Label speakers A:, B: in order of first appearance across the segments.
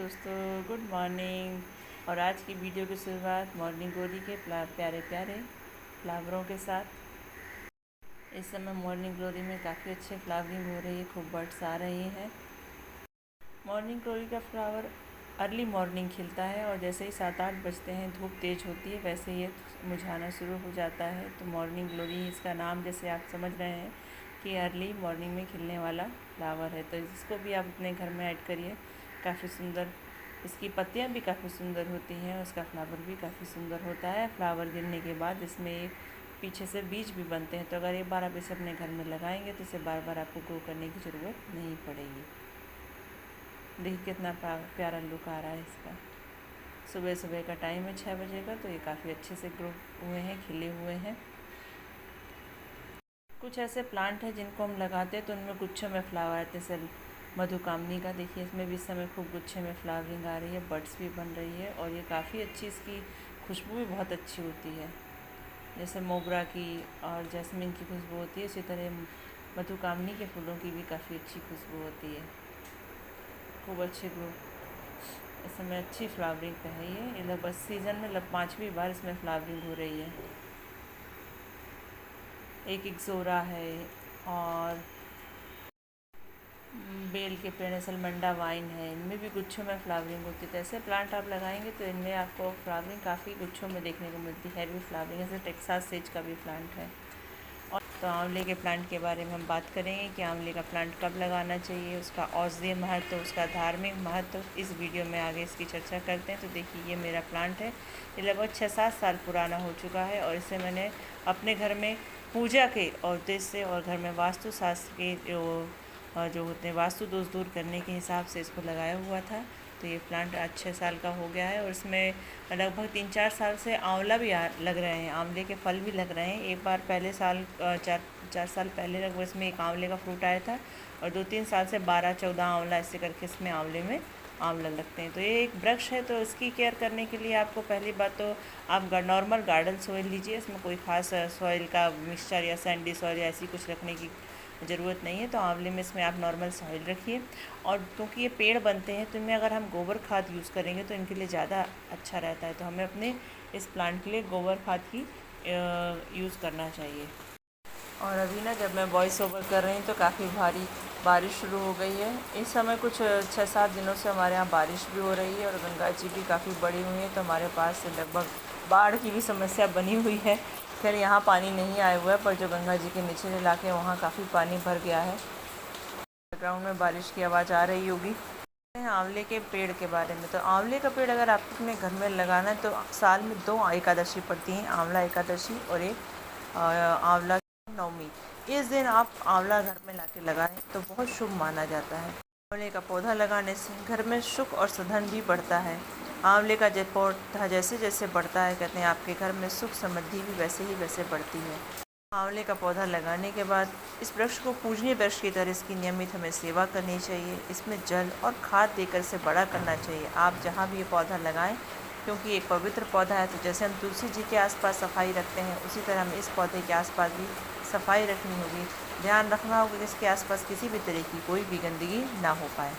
A: दोस्तों, good morning. और आज की वीडियो की शुरुआत मॉर्निंग ग्लोरी के प्यारे प्यारे फ्लावरों के साथ। इस समय मॉर्निंग ग्लोरी में काफ़ी अच्छे फ्लावरिंग हो रही है, खूब बर्ड्स आ रही हैं। मॉर्निंग ग्लोरी का फ्लावर अर्ली मॉर्निंग खिलता है और जैसे ही 7-8 बजते हैं धूप तेज़ होती है वैसे ही ये मुरझाना शुरू हो जाता है। तो मॉर्निंग ग्लोरी इसका नाम जैसे आप समझ रहे हैं कि अर्ली मॉर्निंग में खिलने वाला फ्लावर है। तो इसको भी आप अपने घर में ऐड करिए, काफ़ी सुंदर इसकी पत्तियां भी काफ़ी सुंदर होती हैं, उसका फ्लावर भी काफ़ी सुंदर होता है। फ्लावर गिरने के बाद इसमें एक पीछे से बीज भी बनते हैं, तो अगर एक बार आप इसे अपने घर में लगाएंगे तो इसे बार बार आपको ग्रो करने की ज़रूरत नहीं पड़ेगी। देखिए कितना प्यारा लुक आ रहा है इसका। सुबह सुबह का टाइम है 6 बजे का, तो ये काफ़ी अच्छे से ग्रो हुए हैं, खिले हुए हैं। कुछ ऐसे प्लांट हैं जिनको हम लगाते हैं तो उनमें गुच्छों में फ्लावर आते हैं। जैसे मधुकामनी का देखिए, इसमें भी इस समय खूब गुच्छे में फ्लावरिंग आ रही है, बड्स भी बन रही है और ये काफ़ी अच्छी, इसकी खुशबू भी बहुत अच्छी होती है। जैसे मोगरा की और जैस्मिन की खुशबू होती है, उसी तरह मधुकामनी के फूलों की भी काफ़ी अच्छी खुशबू होती है। खूब अच्छे ग्रो इस समय अच्छी फ्लावरिंग पे है ये लगभग सीज़न में 5वीं बार इसमें फ्लावरिंग हो रही है। एक इक्सोरा है और बेल के पेड़ सलमंडा वाइन है, इनमें भी गुच्छों में फ्लावरिंग होती है। तो ऐसे प्लांट आप लगाएंगे तो इनमें आपको फ्लावरिंग काफ़ी गुच्छों में देखने को मिलती है। भी फ्लावरिंग जैसे टेक्सास सेज का भी प्लांट है। और तो आंवले के प्लांट के बारे में हम बात करेंगे कि आंवले का प्लांट कब लगाना चाहिए, उसका औषधीय महत्व, उसका धार्मिक महत्व इस वीडियो में आगे इसकी चर्चा करते हैं। तो देखिए ये मेरा प्लांट है, ये लगभग 6-7 साल पुराना हो चुका है और इसे मैंने अपने घर में पूजा के उद्देश्य से और घर में वास्तुशास्त्र के जो होते हैं वास्तु दोष दूर करने के हिसाब से इसको लगाया हुआ था। तो ये प्लांट आज 6 साल का हो गया है और इसमें लगभग 3-4 साल से आंवला भी लग रहे हैं, आंवले के फल भी लग रहे हैं। एक बार पहले साल 4 साल पहले लगभग इसमें एक आंवले का फ्रूट आया था और 2-3 साल से 12-14 आंवला ऐसे करके इसमें आंवले में आंवला लगते हैं। तो ये एक वृक्ष है, तो इसकी केयर करने के लिए आपको पहली बात तो आप नॉर्मल गार्डन सॉइल लीजिए, इसमें कोई ख़ास सॉइल का मिक्सचर या सैंडी सॉइल या ऐसी कुछ रखने की ज़रूरत नहीं है। तो आंवले में इसमें आप नॉर्मल सॉइल रखिए और क्योंकि ये पेड़ बनते हैं तो इनमें अगर हम गोबर खाद यूज़ करेंगे तो इनके लिए ज़्यादा अच्छा रहता है। तो हमें अपने इस प्लांट के लिए गोबर खाद की यूज़ करना चाहिए। और अभी ना जब मैं वॉइस ओवर कर रही हूँ तो काफ़ी भारी बारिश शुरू हो गई है। इस समय कुछ 6-7 दिनों से हमारे यहाँ बारिश भी हो रही है और गंगा जी भी काफ़ी बड़ी हुई है, तो हमारे पास से लगभग बाढ़ की भी समस्या बनी हुई है। खैर यहाँ पानी नहीं आया हुआ है, पर जो गंगा जी के निचले इलाके हैं वहाँ काफ़ी पानी भर गया है। बैकग्राउंड में बारिश की आवाज़ आ रही होगी। आंवले के पेड़ के बारे में, तो आंवले का पेड़ अगर आपको अपने घर में लगाना है तो साल में 2 एकादशी पड़ती हैं, आंवला एकादशी और एक आंवला नवमी। इस दिन आप आंवला घर में लाके लगाएं तो बहुत शुभ माना जाता है। आंवले का पौधा लगाने से घर में सुख और साधन भी बढ़ता है। आंवले का पौधा जैसे जैसे बढ़ता है, कहते हैं आपके घर में सुख समृद्धि भी वैसे ही वैसे बढ़ती है। आंवले का पौधा लगाने के बाद इस वृक्ष को पूजनीय वृक्ष की तरह इसकी नियमित हमें सेवा करनी चाहिए। इसमें जल और खाद देकर इसे बड़ा करना चाहिए। आप जहाँ भी ये पौधा लगाएं, क्योंकि एक पवित्र पौधा है, तो जैसे हम तुलसी जी के आसपास सफाई रखते हैं उसी तरह हमें इस पौधे के आसपास भी सफाई रखनी होगी। ध्यान रखना होगा कि इसके आसपास किसी भी तरह की कोई भी गंदगी ना हो पाए।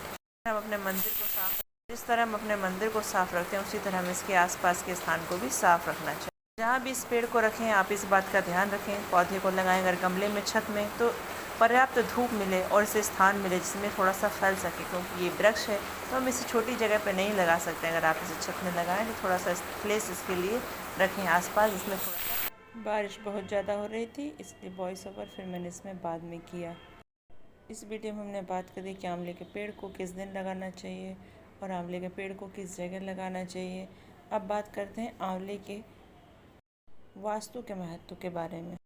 A: हम अपने मंदिर को साफ जिस तरह हम अपने मंदिर को साफ रखते हैं उसी तरह हमें इसके आसपास के स्थान को भी साफ रखना चाहिए। जहाँ भी इस पेड़ को रखें आप इस बात का ध्यान रखें, पौधे को लगाएं अगर गमले में, छत में, तो पर्याप्त धूप मिले और इसे स्थान मिले जिसमें थोड़ा सा फैल सके, क्योंकि ये वृक्ष है तो हम इसे छोटी जगह पर नहीं लगा सकते। अगर आप इसे छत में लगाएं तो थोड़ा सा प्लेस इसके लिए रखें आसपास, जिसमें थोड़ा सा बारिश बहुत ज़्यादा हो रही थी, इसलिए वॉइस ओवर फिर मैंने इसमें बाद में किया। इस वीडियो में हमने बात करी कि आंवले के पेड़ को किस दिन लगाना चाहिए और आंवले के पेड़ को किस जगह लगाना चाहिए। अब बात करते हैं आंवले के वास्तु के महत्व के बारे में।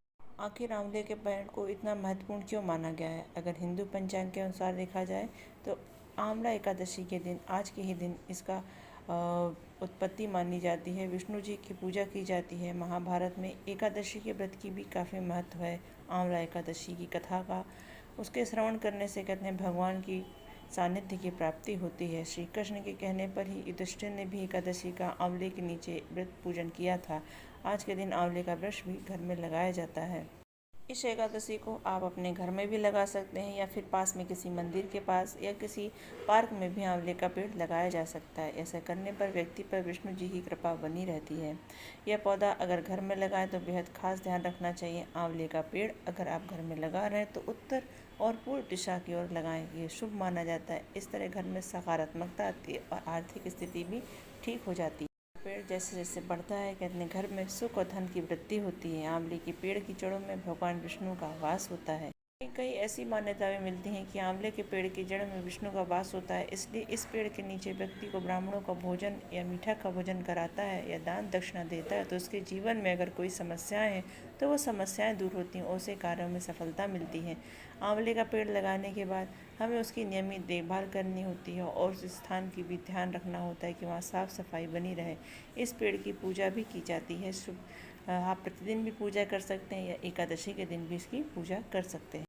A: आखिर आंवले के पेड़ को इतना महत्वपूर्ण क्यों माना गया है? अगर हिंदू पंचांग के अनुसार देखा जाए तो आंवला एकादशी के दिन, आज के ही दिन इसका उत्पत्ति मानी जाती है। विष्णु जी की पूजा की जाती है। महाभारत में एकादशी के व्रत की भी काफ़ी महत्व है। आंवला एकादशी की कथा का, उसके श्रवण करने से कहते हैं भगवान की सानिध्य की प्राप्ति होती है। श्री कृष्ण के कहने पर ही युधिष्ठिर ने भी एकादशी का आंवले के नीचे व्रत पूजन किया था। आज के दिन आंवले का वृक्ष भी घर में लगाया जाता है। इस एकादशी को आप अपने घर में भी लगा सकते हैं या फिर पास में किसी मंदिर के पास या किसी पार्क में भी आंवले का पेड़ लगाया जा सकता है। ऐसा करने पर व्यक्ति पर विष्णु जी की कृपा बनी रहती है। यह पौधा अगर घर में लगाएं तो बेहद खास ध्यान रखना चाहिए। आंवले का पेड़ अगर आप घर में लगा रहे हैं तो उत्तर और पूर्व दिशा की ओर लगाएं, ये शुभ माना जाता है। इस तरह घर में सकारात्मकता आती है और आर्थिक स्थिति भी ठीक हो जाती है। पेड़ जैसे जैसे बढ़ता है कहते हैं घर में सुख और धन की वृद्धि होती है। आंवले के पेड़ की जड़ों में भगवान विष्णु का वास होता है। कई ऐसी मान्यताएं मिलती हैं कि आंवले के पेड़ की जड़ में विष्णु का वास होता है, इसलिए इस पेड़ के नीचे व्यक्ति को ब्राह्मणों का भोजन या मीठा का भोजन कराता है या दान दक्षिणा देता है तो उसके जीवन में अगर कोई समस्याएं हैं तो वो समस्याएं दूर होती हैं और उसे कार्यों में सफलता मिलती है। आंवले का पेड़ लगाने के बाद हमें उसकी नियमित देखभाल करनी होती है और उस स्थान की भी ध्यान रखना होता है कि वहाँ साफ सफाई बनी रहे। इस पेड़ की पूजा भी की जाती है। आप प्रतिदिन भी पूजा कर सकते हैं या एकादशी के दिन भी इसकी पूजा कर सकते हैं।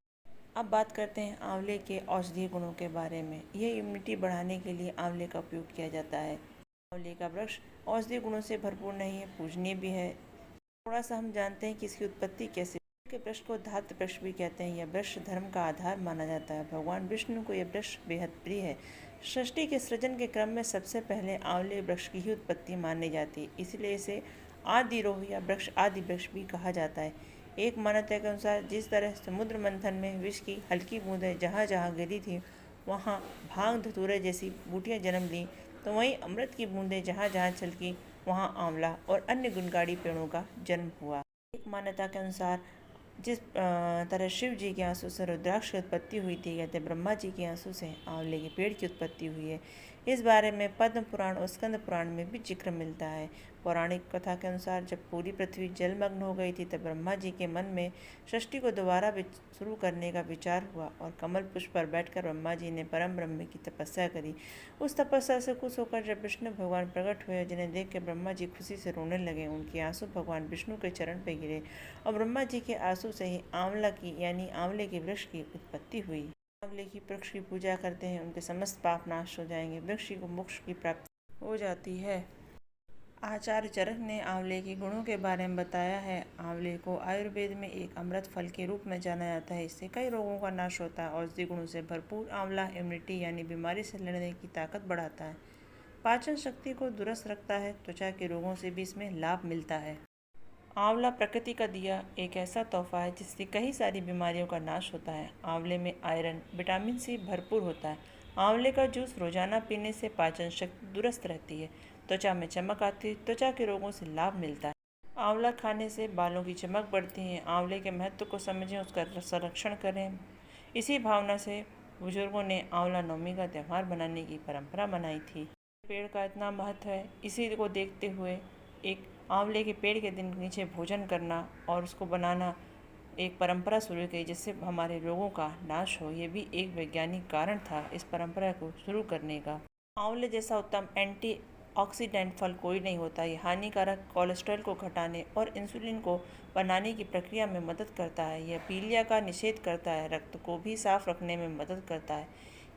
A: अब बात करते हैं आंवले के औषधीय गुणों के बारे में। यह इम्यूनिटी बढ़ाने के लिए आंवले का उपयोग किया जाता है। आंवले का वृक्ष औषधीय गुणों से भरपूर नहीं है, पूजनीय भी है। थोड़ा सा हम जानते हैं कि इसकी उत्पत्ति कैसे। के वृक्ष को धात्र वृक्ष भी कहते हैं। यह वृक्ष धर्म का आधार माना जाता है। भगवान विष्णु को यह वृक्ष बेहद प्रिय है। सृष्टि के सृजन के क्रम में सबसे पहले आंवले वृक्ष की ही उत्पत्ति मानी जाती है, इसलिए इसे आदिरोह या वृक्ष आदि वृक्ष भी कहा जाता है। एक मान्यता के अनुसार जिस तरह समुद्र मंथन में विष की हल्की बूंदें जहाँ जहाँ गिरी थी वहाँ भांग धतूरे जैसी बूटियाँ जन्म लीं, तो वहीं अमृत की बूंदें जहाँ जहाँ छलकी वहाँ आंवला और अन्य गुणकारी पेड़ों का जन्म हुआ। एक मान्यता के अनुसार जिस तरह शिव जी के आंसू से रुद्राक्ष की उत्पत्ति हुई थी, कहते ब्रह्मा जी के आंसू से आंवले के पेड़ की उत्पत्ति हुई है। इस बारे में पद्म पुराण और स्कंद पुराण में भी जिक्र मिलता है। पौराणिक कथा के अनुसार जब पूरी पृथ्वी जलमग्न हो गई थी तब ब्रह्मा जी के मन में सृष्टि को दोबारा शुरू करने का विचार हुआ और कमल पुष्प पर बैठकर ब्रह्मा जी ने परम ब्रह्म की तपस्या करी। उस तपस्या से खुश होकर जब विष्णु भगवान प्रकट हुए, जिन्हें देख कर ब्रह्मा जी खुशी से रोने लगे। उनके आंसू भगवान विष्णु के चरण पर गिरे और ब्रह्मा जी के आंसू से ही आंवला की यानी आंवले के वृक्ष की उत्पत्ति हुई। आंवले की वृक्ष की पूजा करते हैं, उनके समस्त पाप नाश हो जाएंगे, वृक्ष को मोक्ष की प्राप्ति हो जाती है। आचार्य चरक ने आंवले के गुणों के बारे में बताया है। आंवले को आयुर्वेद में एक अमृत फल के रूप में जाना जाता है। इससे कई रोगों का नाश होता है। औषधि गुणों से भरपूर आंवला इम्यूनिटी यानी बीमारी से लड़ने की ताकत बढ़ाता है, पाचन शक्ति को दुरुस्त रखता है, त्वचा के रोगों से भी इसमें लाभ मिलता है। आंवला प्रकृति का दिया एक ऐसा तोहफा है जिससे कई सारी बीमारियों का नाश होता है। आंवले में आयरन, विटामिन सी भरपूर होता है। आंवले का जूस रोजाना पीने से पाचन शक्ति दुरुस्त रहती है, त्वचा में चमक आती है, त्वचा के रोगों से लाभ मिलता है। आंवला खाने से बालों की चमक बढ़ती है। आंवले के महत्व को समझें, उसका संरक्षण करें। इसी भावना से बुजुर्गों ने आंवला नवमी का त्यौहार बनाने की परंपरा बनाई थी। पेड़ का इतना महत्व है, इसी को देखते हुए एक आंवले के पेड़ के दिन नीचे भोजन करना और उसको बनाना एक परंपरा शुरू की जिससे हमारे रोगों का नाश हो। ये भी एक वैज्ञानिक कारण था इस परंपरा को शुरू करने का। आंवले जैसा उत्तम एंटीऑक्सीडेंट फल कोई नहीं होता। ये हानिकारक कोलेस्ट्रॉल को घटाने और इंसुलिन को बनाने की प्रक्रिया में मदद करता है। यह पीलिया का निषेध करता है, रक्त को भी साफ रखने में मदद करता है।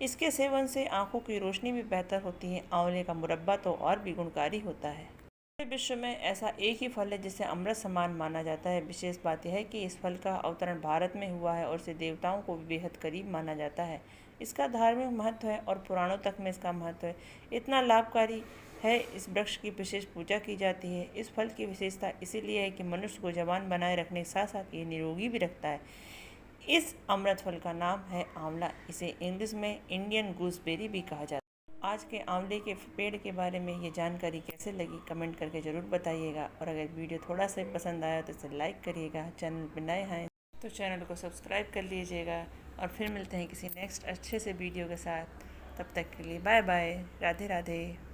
A: इसके सेवन से आंखों की रोशनी भी बेहतर होती है। आंवले का मुरब्बा तो और भी गुणकारी होता है। विश्व में ऐसा एक ही फल है जिसे अमृत समान माना जाता है। विशेष बात यह है कि इस फल का अवतरण भारत में हुआ है और इसे देवताओं को भी बेहद करीब माना जाता है। इसका धार्मिक महत्व है और पुराणों तक में इसका महत्व है। इतना लाभकारी है, इस वृक्ष की विशेष पूजा की जाती है। इस फल की विशेषता इसीलिए है कि मनुष्य को जवान बनाए रखने के साथ साथ ये निरोगी भी रखता है। इस अमृत फल का नाम है आंवला। इसे इंग्लिश में इंडियन गूसबेरी भी कहा जाता है। आज के आंवले के पेड़ के बारे में ये जानकारी कैसे लगी कमेंट करके ज़रूर बताइएगा और अगर वीडियो थोड़ा सा पसंद आया तो इसे लाइक करिएगा। चैनल पर नए हैं तो चैनल को सब्सक्राइब कर लीजिएगा और फिर मिलते हैं किसी नेक्स्ट अच्छे से वीडियो के साथ। तब तक के लिए बाय बाय, राधे राधे।